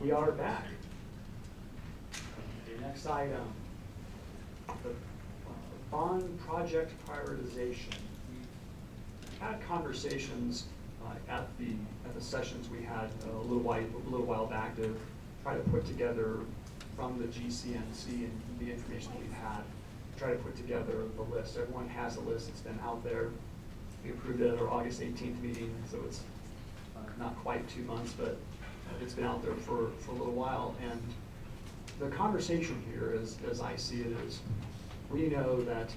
We are back. The next item, the bond project prioritization. We had conversations at the sessions we had a little while back to try to put together from the GCNC and the information that we've had, try to put together the list. Everyone has a list. It's been out there. We approved it at our August 18th meeting, so it's not quite 2 months, but it's been out there for a little while. And the conversation here, as I see it, is we know that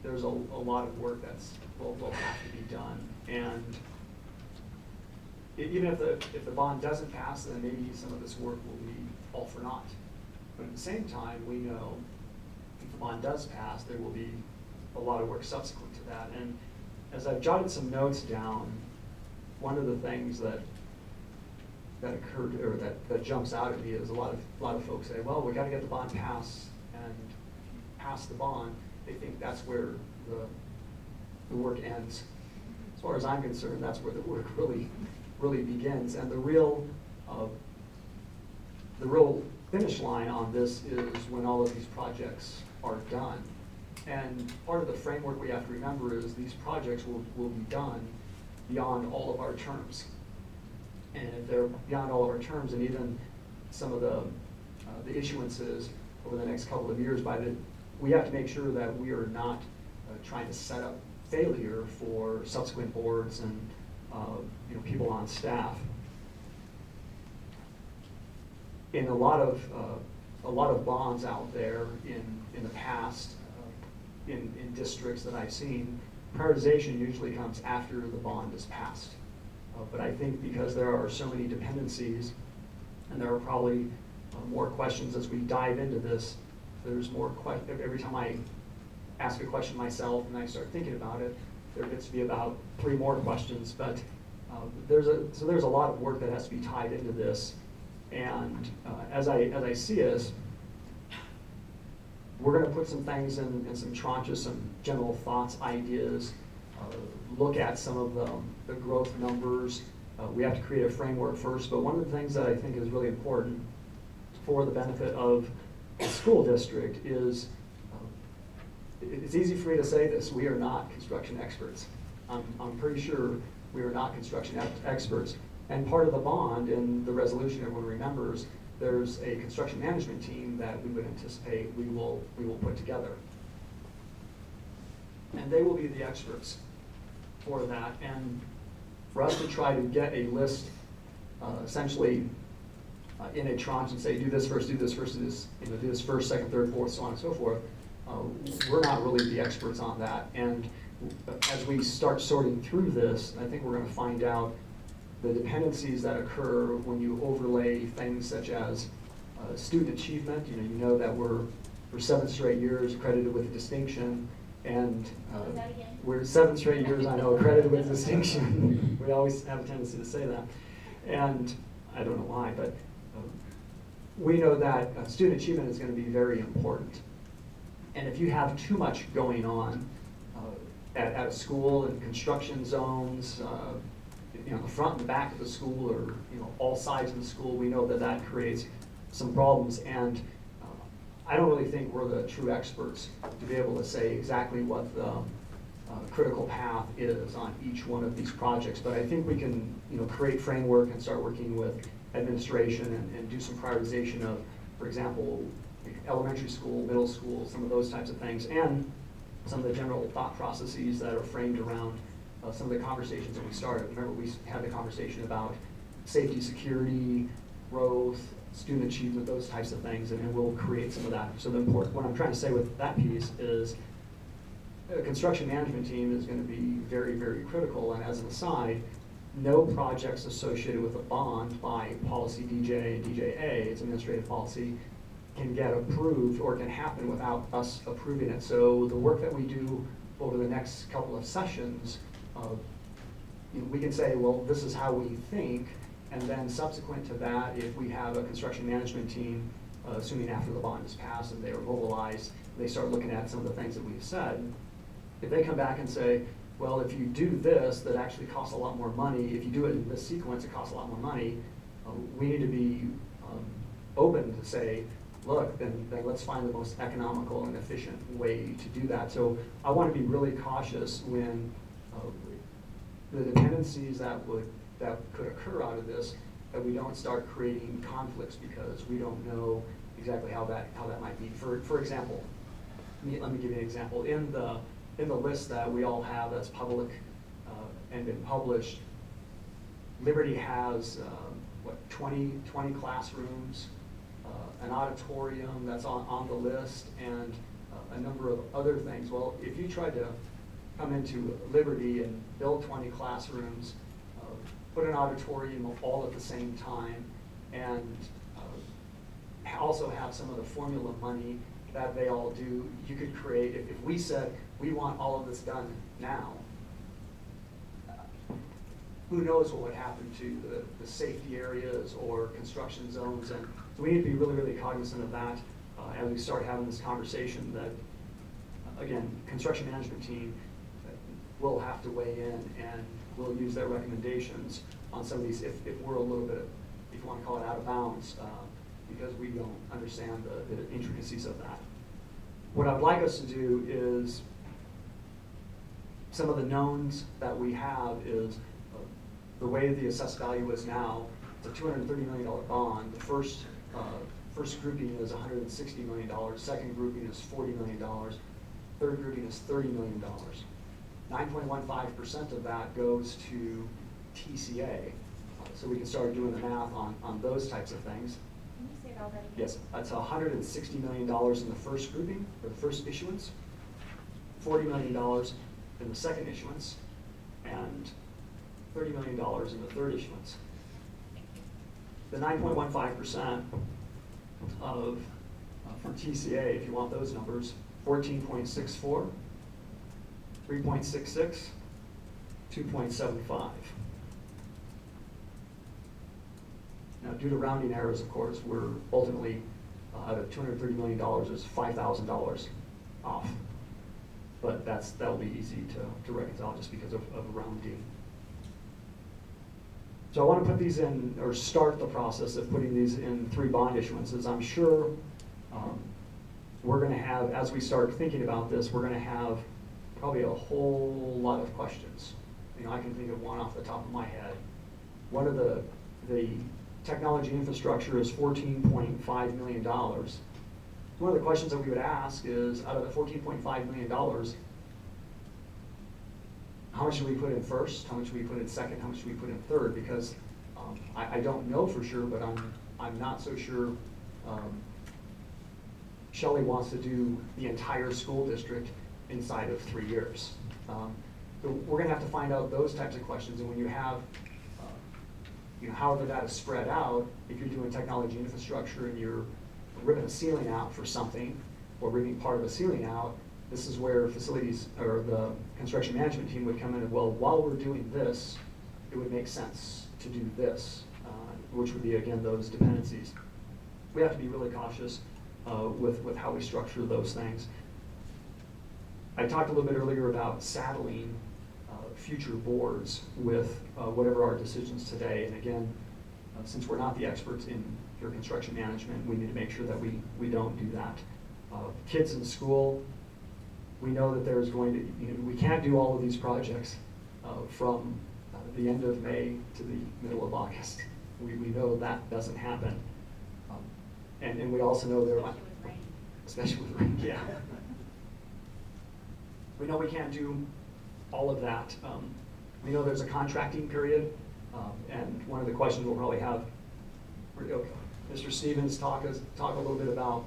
there's a lot of work that's will have to be done. And even if the bond doesn't pass, then maybe some of this work will be all for naught. But at the same time, we know if the bond does pass, there will be a lot of work subsequent to that. And as I've jotted some notes down, one of the things that occurred, or that jumps out at me, is a lot of folks say, well, we got to get the bond passed, and pass the bond. They think that's where the work ends. As far as I'm concerned, that's where the work really begins. And the real finish line on this is when all of these projects are done. And part of the framework we have to remember is these projects will be done beyond all of our terms. And if they're beyond all of our terms, and even some of the issuances over the next couple of years, we have to make sure that we are not trying to set up failure for subsequent boards and people on staff. In a lot of bonds out there in the past, in districts that I've seen, prioritization usually comes after the bond is passed. But I think because there are so many dependencies, and there are probably more questions as we dive into this, there's more questions. Every time I ask a question myself and I start thinking about it, there gets to be about 3 more questions. But there's a lot of work that has to be tied into this. And as I see it, we're going to put some things in some tranches, some general thoughts, ideas, look at some of the growth numbers. We have to create a framework first, but one of the things that I think is really important for the benefit of the school district is, it's easy for me to say this, we are not construction experts. I'm pretty sure we are not construction experts. And part of the bond in the resolution, everyone remembers, there's a construction management team that we would anticipate we will put together. And they will be the experts for that. And for us to try to get a list essentially in a tranche and say, do this first, do this first, do this, do this first, second, third, fourth, so on and so forth, we're not really the experts on that. And as we start sorting through this, I think we're going to find out the dependencies that occur when you overlay things such as student achievement. You know that we're for 7 straight years accredited with a distinction, and we're 7 straight years, I know, accredited with distinction. We always have a tendency to say that, and I don't know why, but we know that student achievement is going to be very important. And if you have too much going on at a school in construction zones, the front and the back of the school, or all sides of the school, we know that creates some problems. And I don't really think we're the true experts to be able to say exactly what the critical path is on each one of these projects. But I think we can create framework and start working with administration and do some prioritization of, for example, elementary school, middle school, some of those types of things, and some of the general thought processes that are framed around some of the conversations that we started. Remember, we had the conversation about safety, security, growth, student achievement, those types of things, and we'll create some of that. So what I'm trying to say with that piece is a construction management team is going to be very, very critical. And as an aside, no projects associated with a bond by policy DJ and DJA, it's administrative policy, can get approved or can happen without us approving it. So the work that we do over the next couple of sessions, we can say, well, this is how we think, and then subsequent to that, if we have a construction management team, assuming after the bond is passed and they are mobilized, they start looking at some of the things that we've said. If they come back and say, well, if you do this, that actually costs a lot more money. If you do it in this sequence, it costs a lot more money. we need to be open to say, look, then let's find the most economical and efficient way to do that. So I want to be really cautious when the dependencies that could occur out of this, that we don't start creating conflicts because we don't know exactly how that might be. For example, let me give you an example. In the list that we all have that's public and been published, Liberty has 20 classrooms, an auditorium that's on the list, and a number of other things. Well, if you tried to come into Liberty and build 20 classrooms, put an auditorium all at the same time, and also have some of the formula money that they all do, you could create, if we said, we want all of this done now, who knows what would happen to the safety areas or construction zones. And so we need to be really, really cognizant of that as we start having this conversation that, again, construction management team will have to weigh in and we'll use their recommendations on some of these if we're a little bit, if you want to call it out of bounds, because we don't understand the intricacies of that. What I would like us to do is, some of the knowns that we have is the way the assessed value is now, it's a $230 million bond. The first grouping is $160 million, second grouping is $40 million, third grouping is $30 million. 9.15% of that goes to TCA, so we can start doing the math on those types of things. Can you say that again? Yes, that's $160 million in the first grouping, or the first issuance, $40 million in the second issuance, and $30 million in the third issuance. The 9.15% of, for TCA, if you want those numbers, 14.64, 3.66, 2.75. Now, due to rounding errors, of course, we're ultimately, out of $230 million, is $5,000 off. But that'll be easy to reconcile just because of rounding. So I want to put these in, or start the process of putting these in 3 bond issuances. I'm sure we're going to have, as we start thinking about this, we're going to have probably a whole lot of questions. You know, I can think of one off the top of my head. One of the technology infrastructure is $14.5 million. One of the questions that we would ask is, out of the $14.5 million, how much should we put in first? How much should we put in second? How much should we put in third? Because I don't know for sure, but I'm not so sure Shelley wants to do the entire school district inside of 3 years. So we're going to have to find out those types of questions. And when you have, however that is spread out, if you're doing technology infrastructure and you're ripping a ceiling out for something, or ripping part of a ceiling out, this is where facilities, or the construction management team would come in and, well, while we're doing this, it would make sense to do this, which would be, again, those dependencies. We have to be really cautious with how we structure those things. I talked a little bit earlier about saddling future boards with whatever our decisions today. And again, since we're not the experts in your construction management, we need to make sure that we don't do that. Kids in school, we know that there's going to, we can't do all of these projects from the end of May to the middle of August. We know that doesn't happen. And we also know there are, especially with rain, yeah. We know we can't do all of that. We know there's a contracting period, and one of the questions we'll probably have, Mr. Stevens talk a little bit about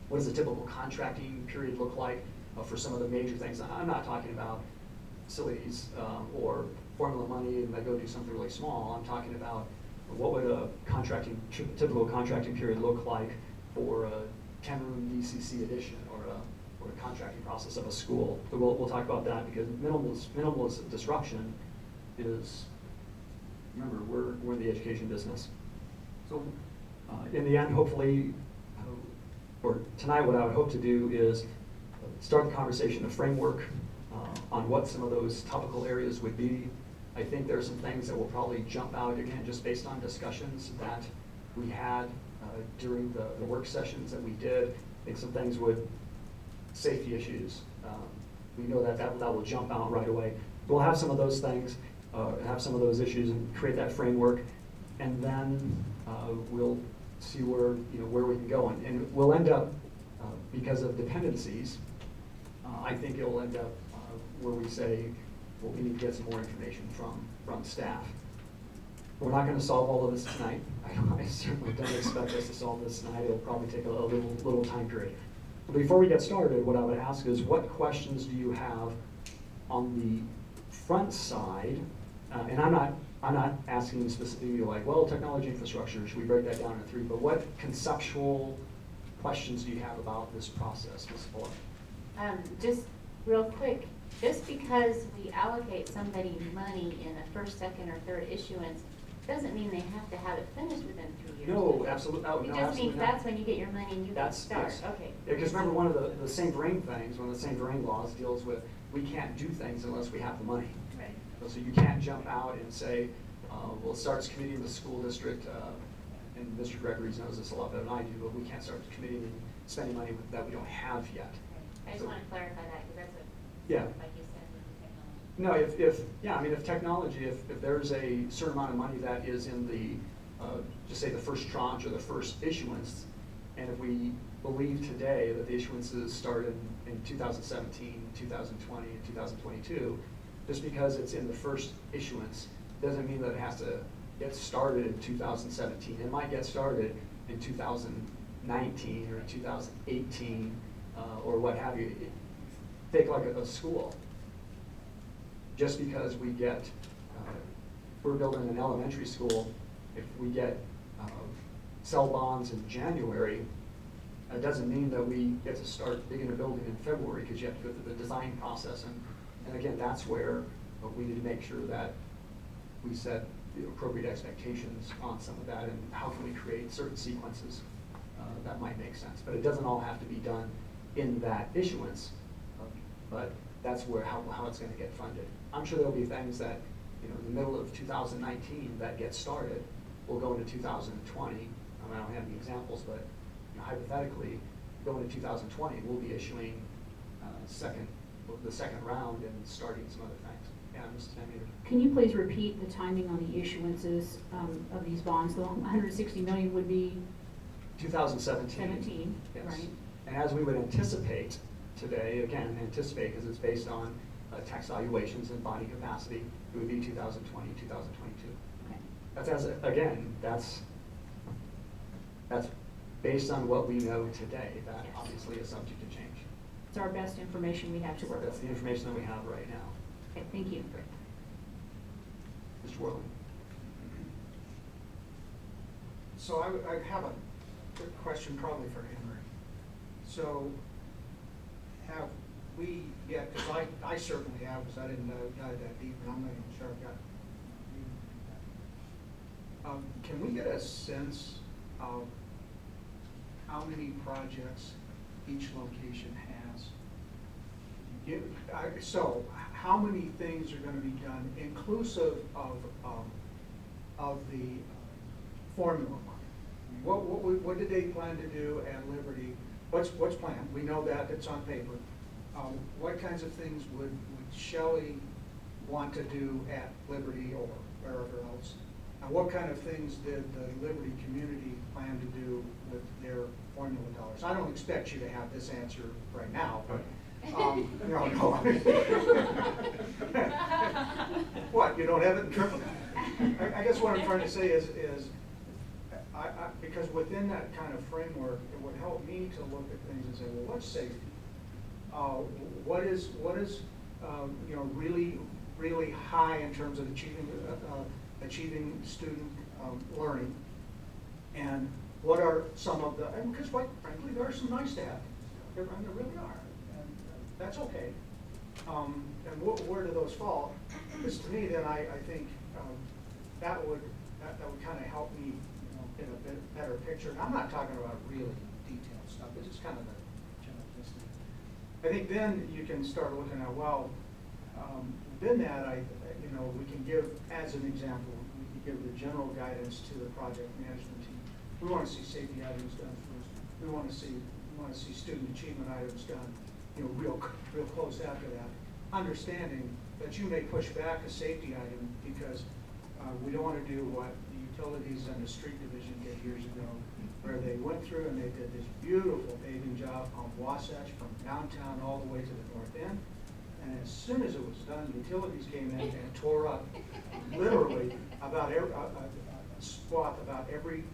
what does a typical contracting period look like for some of the major things. I'm not talking about facilities or formula money and they go do something really small. I'm talking about what would a typical contracting period look like for a 10-room DCC addition or a contracting process of a school. So we'll talk about that, because minimal disruption is, remember, we're in the education business. So in the end, hopefully, or tonight, what I would hope to do is start the conversation, a framework on what some of those topical areas would be, I think there are some things that will probably jump out, again, just based on discussions that we had during the work sessions that we did. I think some things would, safety issues, we know that will jump out right away. We'll have some of those things, have some of those issues and create that framework, and then we'll see where we can go. And we'll end up, because of dependencies, I think it'll end up where we say, well, we need to get some more information from staff. We're not going to solve all of this tonight. I certainly don't expect us to solve this tonight. It'll probably take a little time period. But before we get started, what I would ask is, what questions do you have on the front side? And I'm not asking specifically like, well, technology infrastructure, should we break that down into 3? But what conceptual questions do you have about this process, Ms. Fuller? Just real quick, just because we allocate somebody money in a first, second, or third issuance, doesn't mean they have to have it finished within 3 years. No, absolutely. Oh, it no, just absolutely means not. that's when you get your money and you can start. Yes. Okay. Because remember, one of the St. Vrain things, one of the St. Vrain laws deals with, we can't do things unless we have the money. Right. So you can't jump out and say, well, it starts committing the school district, and Mr. Gregory knows this a lot better than I do, but we can't start committing and spending money that we don't have yet. I just want to clarify that, because that's what, Yeah. like you said, with technology. No, if technology, if there's a certain amount of money that is in the, just say the first tranche or the first issuance, and if we believe today that the issuances started in 2017, 2020, and 2022, just because it's in the first issuance doesn't mean that it has to get started in 2017. It might get started in 2019 or 2018 or what have you. Take like a school. Just because we get, we're building an elementary school, if we get sell bonds in January, it doesn't mean that we get to start digging a building in February, because you have to go through the design process. And again, that's where we need to make sure that we set the appropriate expectations on some of that, and how can we create certain sequences that might make sense. But it doesn't all have to be done in that issuance, but that's where how it's going to get funded. I'm sure there'll be things that, in the middle of 2019 that get started will go into 2020. I don't have any examples, but hypothetically, going into 2020, we'll be issuing the second round and starting some other things. Yeah, Mrs. Van Meter. Can you please repeat the timing on the issuances of these bonds? The 160 million would be 2017. 17, yes. Right? And as we would anticipate today, again, anticipate because it's based on tax valuations and bonding capacity, it would be 2020, 2022. Okay. That's based on what we know today. That Yes. obviously is subject to change. It's our best information we have to work That's with. the information that we have right now. Okay, thank you. Okay. Mr. Worley. So I have a quick question probably for Henry. So have we yet, because I certainly have, because I didn't dive that deep, and I'm not even sure I've got. Can we get a sense of how many projects each location has? So how many things are going to be done inclusive of the formula money? What did they plan to do at Liberty? What's planned? We know that, it's on paper. What kinds of things would Shelley want to do at Liberty or wherever else? And what kind of things did the Liberty community plan to do with their formula dollars? I don't expect you to have this answer right now, but no. What, you don't have it in triple? I guess what I'm trying to say is because within that kind of framework, it would help me to look at things and say, well, what's safety? What is really high in terms of achieving student learning, and what are some of the, and because quite frankly, there are some nice to have. There really are, and that's okay. And where do those fall? Because to me, then I think that would kind of help me get a bit better picture. And I'm not talking about really detailed stuff, but just kind of the general gist. I think then you can start looking at, well, within that, we can give, as an example, we can give the general guidance to the project management team. We want to see safety items done first. We want to see student achievement items done, real close after that. Understanding that you may push back a safety item because we don't want to do what the utilities and the street division did years ago, where they went through and they did this beautiful paving job on Wasatch from downtown all the way to the north end. And as soon as it was done, utilities came in and tore up literally about every, a swath about every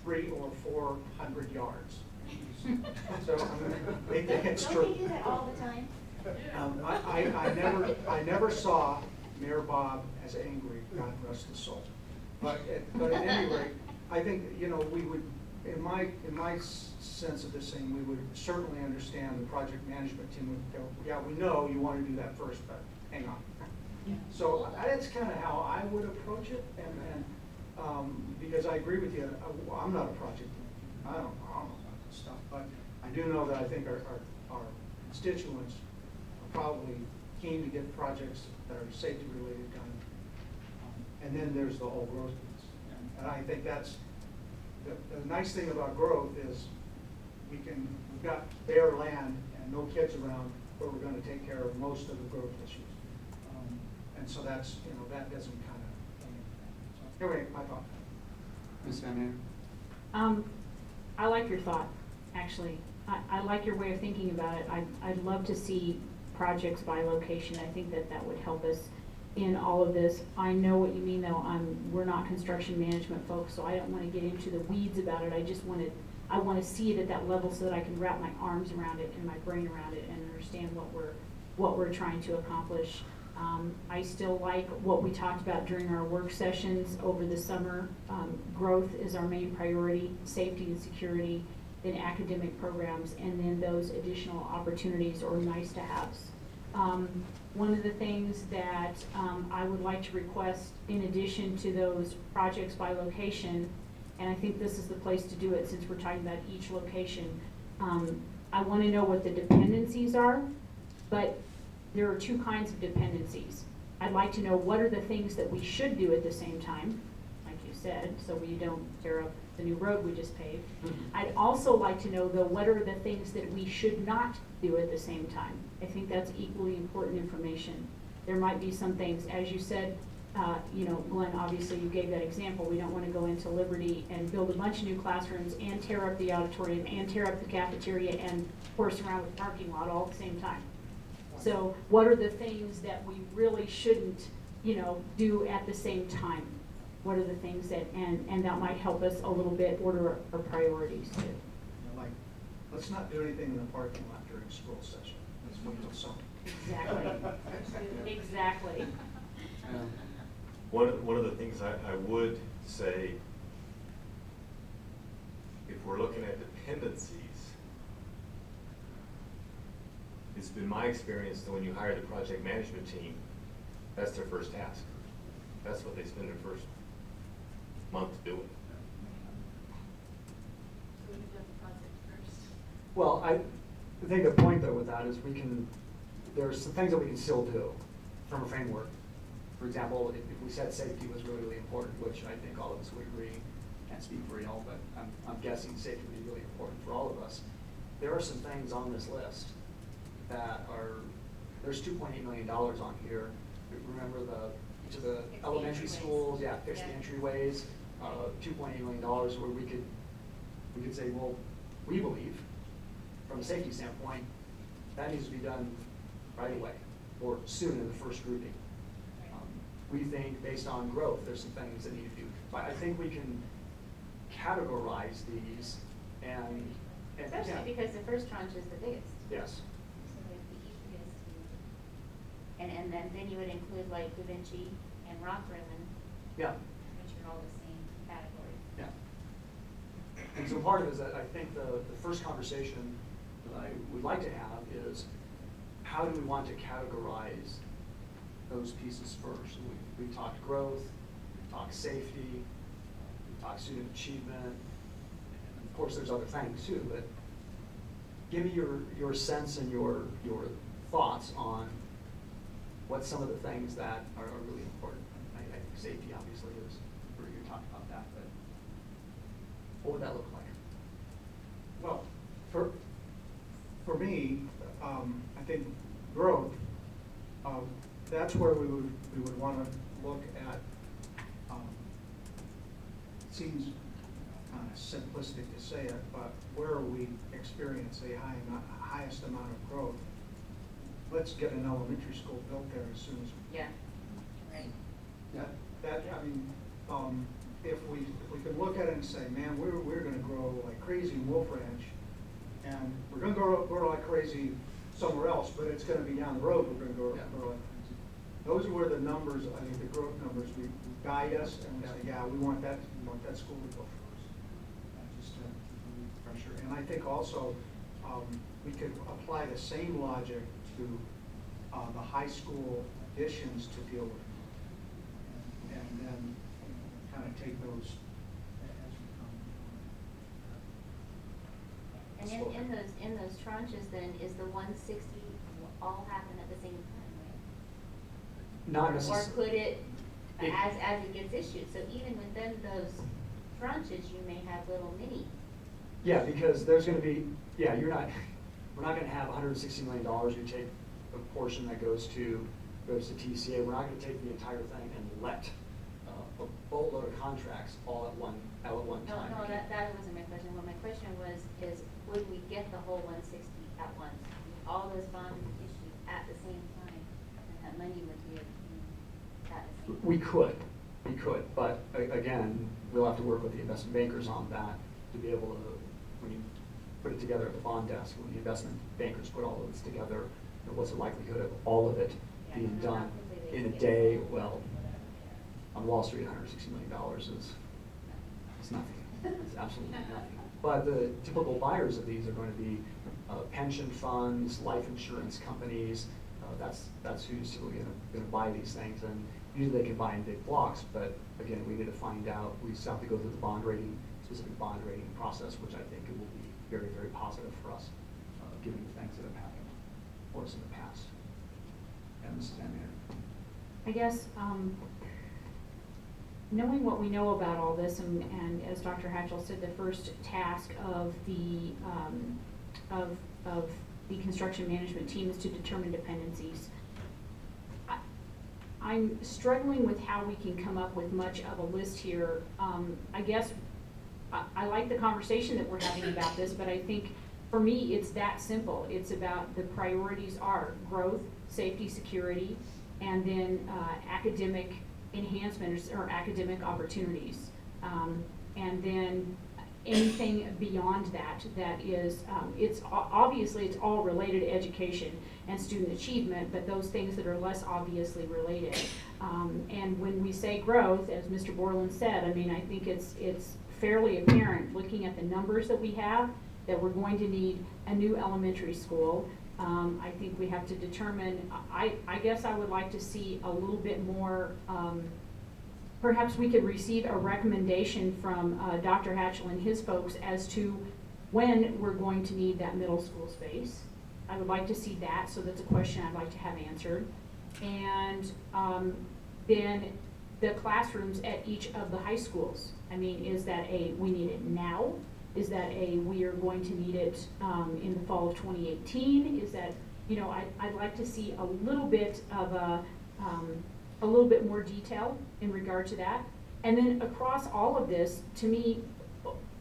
300 or 400 yards. So they think it's true. Don't they do that all the time? I never saw Mayor Bob as angry, God rest his soul. But at any rate, I think, we would, in my sense of this thing, we would certainly understand the project management team would go, yeah, we know you want to do that first, but hang on. So that's kind of how I would approach it, and because I agree with you, I'm not a project manager. I don't know about this stuff, but I do know that I think our constituents are probably keen to get projects that are safety related done. And then there's the whole growth piece. And I think that's, the nice thing about growth is we've got bare land and no kids around where we're gonna take care of most of the growth issues. And so that's, that doesn't kind of, so anyway, my thought. Ms. Van Meter? I like your thought, actually. I like your way of thinking about it. I'd love to see projects by location. I think that would help us in all of this. I know what you mean, though. We're not construction management folks, so I don't want to get into the weeds about it. I want to see it at that level so that I can wrap my arms around it and my brain around it and understand what we're trying to accomplish. I still like what we talked about during our work sessions over the summer. Growth is our main priority, safety and security, then academic programs, and then those additional opportunities or nice to haves. One of the things that I would like to request in addition to those projects by location, and I think this is the place to do it since we're talking about each location, I want to know what the dependencies are, but there are two kinds of dependencies. I'd like to know what are the things that we should do at the same time, like you said, so we don't tear up the new road we just paved. I'd also like to know, though, what are the things that we should not do at the same time. I think that's equally important information. There might be some things, as you said, Glenn, obviously you gave that example. We don't want to go into Liberty and build a bunch of new classrooms and tear up the auditorium and tear up the cafeteria and horse around with the parking lot all at the same time. So what are the things that we really shouldn't, do at the same time? What are the things that, and that might help us a little bit order our priorities too. Like, let's not do anything in the parking lot during school session. Let's wait till summer. Exactly. Exactly. One of the things I would say, if we're looking at dependencies, it's been my experience that when you hire the project management team, that's their first task. That's what they spend their first month doing. So we can do the project first. Well, I think the point though with that is there's some things that we can still do from a framework. For example, if we said safety was really, really important, which I think all of us would agree, can't speak for y'all, but I'm guessing safety would be really important for all of us. There are some things on this list that there's $2.8 million on here. Remember each of the elementary schools, fix the entryways, $2.8 million where we could say, well, we believe from a safety standpoint, that needs to be done right away or soon in the first grouping. We think based on growth, there's some things that need to do. But I think we can categorize these and Especially because the first tranche is the biggest. Yes. So it'd be easiest to, and then you would include like Da Vinci and Rock Rimmon, Yeah. which are all the same category. Yeah. And so part of it is that I think the first conversation that I would like to have is how do we want to categorize those pieces first? We talked growth, we talked safety, we talked student achievement, and of course there's other things too, but give me your sense and your thoughts on what's some of the things that are really important? I think safety obviously is, where you talked about that, but what would that look like? Well, for me, I think growth, that's where we would want to look at, seems kind of simplistic to say it, but where we experience the highest amount of growth, let's get an elementary school built there as soon as we Yeah, right. I mean, if we could look at it and say, man, we're gonna grow like crazy in Wolf Ranch, and we're gonna grow like crazy somewhere else, but it's gonna be down the road, we're gonna grow like crazy. Those are where the numbers, I think the growth numbers, we guide us, and we say, yeah, we want that school to go first. Just to relieve pressure. And I think also, we could apply the same logic to the high school additions to deal with. And then kind of take those as we come. And in those tranches then, is the 160 all happen at the same time, right? Not Or necessarily. could it, as it gets issued, so even within those tranches, you may have little mini. Yeah, because there's gonna be, we're not gonna have $160 million, you take a portion that goes to TCA, we're not gonna take the entire thing and let a boatload of contracts all at one time. No, that wasn't my question. What my question was, is would we get the whole 160 at once? All those bonds issued at the same time, and that money would be at the same time? We could, but again, we'll have to work with the investment bankers on that to be able to, when you put it together at the bond desk, when the investment bankers put all of this together, what's the likelihood of all of it being done in a day? Well, on Wall Street, $160 million is nothing. It's absolutely nothing. But the typical buyers of these are going to be pension funds, life insurance companies. That's who's typically going to buy these things, and usually they can buy in big blocks. But again, we need to find out. We still have to go through the specific bond rating process, which I think it will be very, very positive for us, given the things that have happened for us in the past. And Mrs. Amir. I guess, knowing what we know about all this, and as Dr. Hatchell said, the first task of the construction management team is to determine dependencies. I'm struggling with how we can come up with much of a list here. I guess I like the conversation that we're having about this, but I think for me it's that simple. It's about the priorities are growth, safety, security, and then academic enhancements or academic opportunities. And then anything beyond that is, it's obviously it's all related to education and student achievement, but those things that are less obviously related. And when we say growth, as Mr. Borland said, I mean, I think it's fairly apparent, looking at the numbers that we have, that we're going to need a new elementary school. I think we have to determine, I guess I would like to see a little bit more, perhaps we could receive a recommendation from Dr. Hatchell and his folks as to when we're going to need that middle school space. I would like to see that, so that's a question I'd like to have answered. And then the classrooms at each of the high schools. I mean, is that a, we need it now? Is that a, we are going to need it in the fall of 2018? Is that, you know, I'd like to see a little bit of a little bit more detail in regard to that. And then across all of this, to me,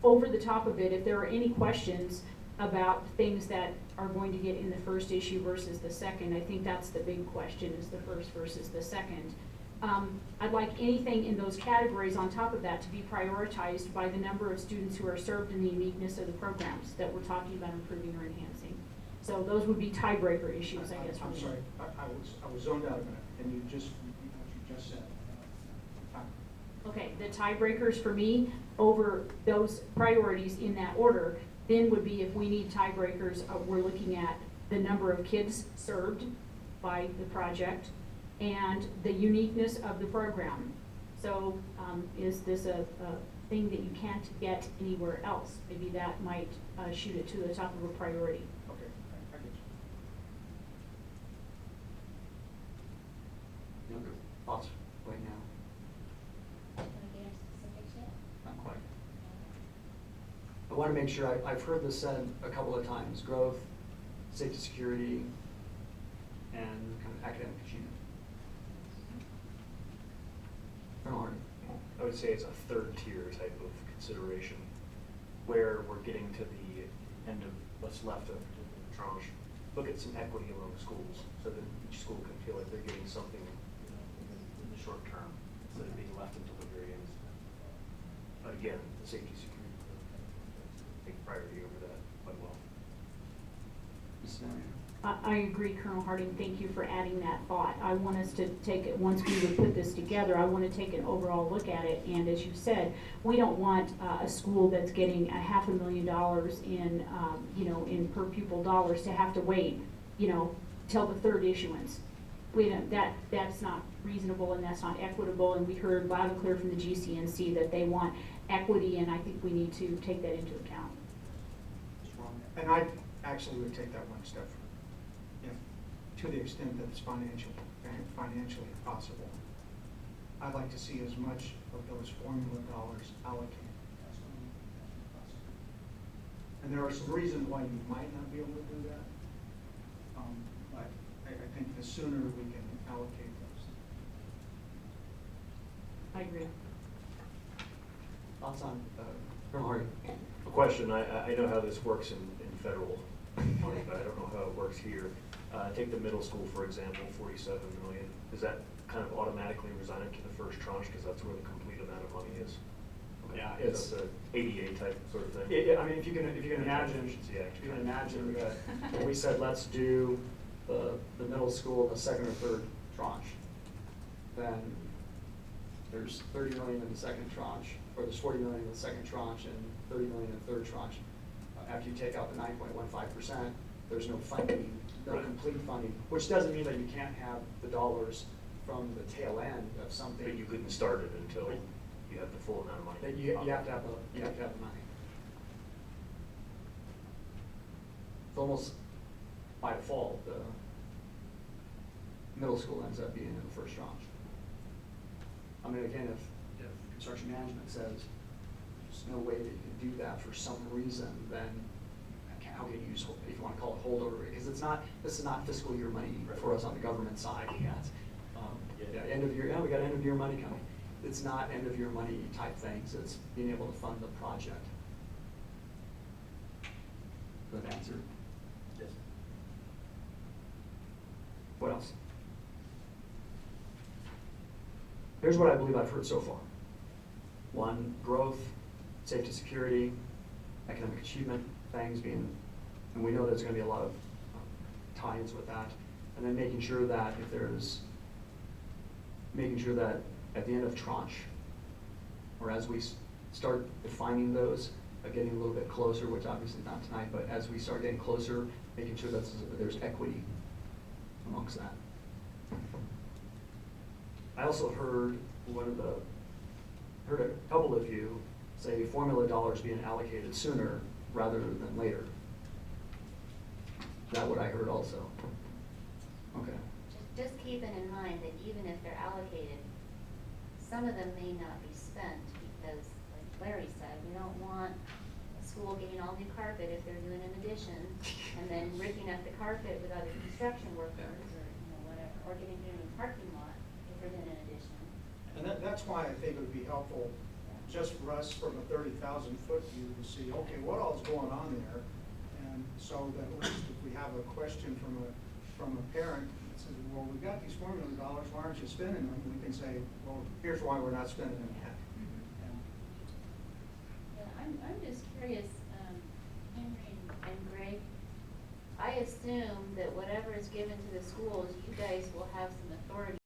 over the top of it, if there are any questions about things that are going to get in the first issue versus the second, I think that's the big question, is the first versus the second. I'd like anything in those categories on top of that to be prioritized by the number of students who are served and the uniqueness of the programs that we're talking about improving or enhancing. So those would be tiebreaker issues, I guess. I'm sorry, I was zoned out a minute, and you just, what you just said. Okay, the tiebreakers for me over those priorities in that order then would be, if we need tiebreakers, we're looking at the number of kids served by the project and the uniqueness of the program. So is this a thing that you can't get anywhere else? Maybe that might shoot it to the top of a priority. Okay, I get thoughts right now? Want to get into specifics yet? Not quite. I want to make sure, I've heard this said a couple of times, growth, safety, security, and kind of academic achievement. Colonel Hardy. I would say it's a third tier type of consideration, where we're getting to the end of what's left of the tranche. Look at some equity among schools, so that each school can feel like they're getting something, in the short term, instead of being left until the very end. But again, the safety, security, take priority over that quite well. Ms. Moran. I agree, Colonel Harding, thank you for adding that thought. I want us to take it, once we would put this together, I want to take an overall look at it, and as you said, we don't want a school that's getting $500,000 in, in per pupil dollars to have to wait, till the third issuance. That's not reasonable and that's not equitable, and we heard loud and clear from the GCNC that they want equity, and I think we need to take that into account. And I actually would take that one step further. To the extent that it's financially possible. I'd like to see as much of those formula dollars allocated. And there are some reasons why you might not be able to do that. But I think the sooner we can allocate those. I agree. Thoughts on, Colonel Hardy? A question, I know how this works in federal money, but I don't know how it works here. Take the middle school, for example, 47 million. Is that kind of automatically resigned to the first tranche because that's where the complete amount of money is? Okay. Yeah, So it's a ADA type sort of thing? Yeah, I mean, if you can imagine, Efficiency Act. if you can imagine that we said, let's do the middle school, the second or third tranche, then there's 30 million in the second tranche, or there's 40 million in the second tranche and 30 million in the third tranche. After you take out the 9.15%, there's no funding, no Right. complete funding, which doesn't mean that you can't have the dollars from the tail end of something. But you couldn't start it until you have the full amount of money. That you have to have the money. It's almost by default, the middle school ends up being in the first tranche. I mean, again, if construction management says there's no way that you can do that for some reason, then how can you use, if you want to call it holdover, because this is not fiscal year money for us on the government side yet. End of year, we got end of year money coming. It's not end of year money type things, it's being able to fund the project. Good answer. Yes. What else? Here's what I believe I've heard so far. One, growth, safety, security, academic achievement, things being, and we know there's going to be a lot of tie-ins with that. And then making sure that at the end of tranche, or as we start defining those, getting a little bit closer, which obviously not tonight, but as we start getting closer, making sure that there's equity amongst that. I also heard a couple of you say formula dollars being allocated sooner rather than later. Is that what I heard also? Okay. Just keeping in mind that even if they're allocated, some of them may not be spent because, like Larry said, we don't want a school getting all new carpet if they're doing an addition and then ripping up the carpet with other construction workers or whatever, or getting a new parking lot if they're doing an addition. And that's why I think it would be helpful just for us from a 30,000-foot view to see, okay, what all's going on there? And so that at least if we have a question from a parent that says, well, we've got these formula dollars, why aren't you spending them? We can say, well, here's why we're not spending them yet. Yeah, I'm just curious, Henry and Greg, I assume that whatever is given to the schools, you guys will have some authority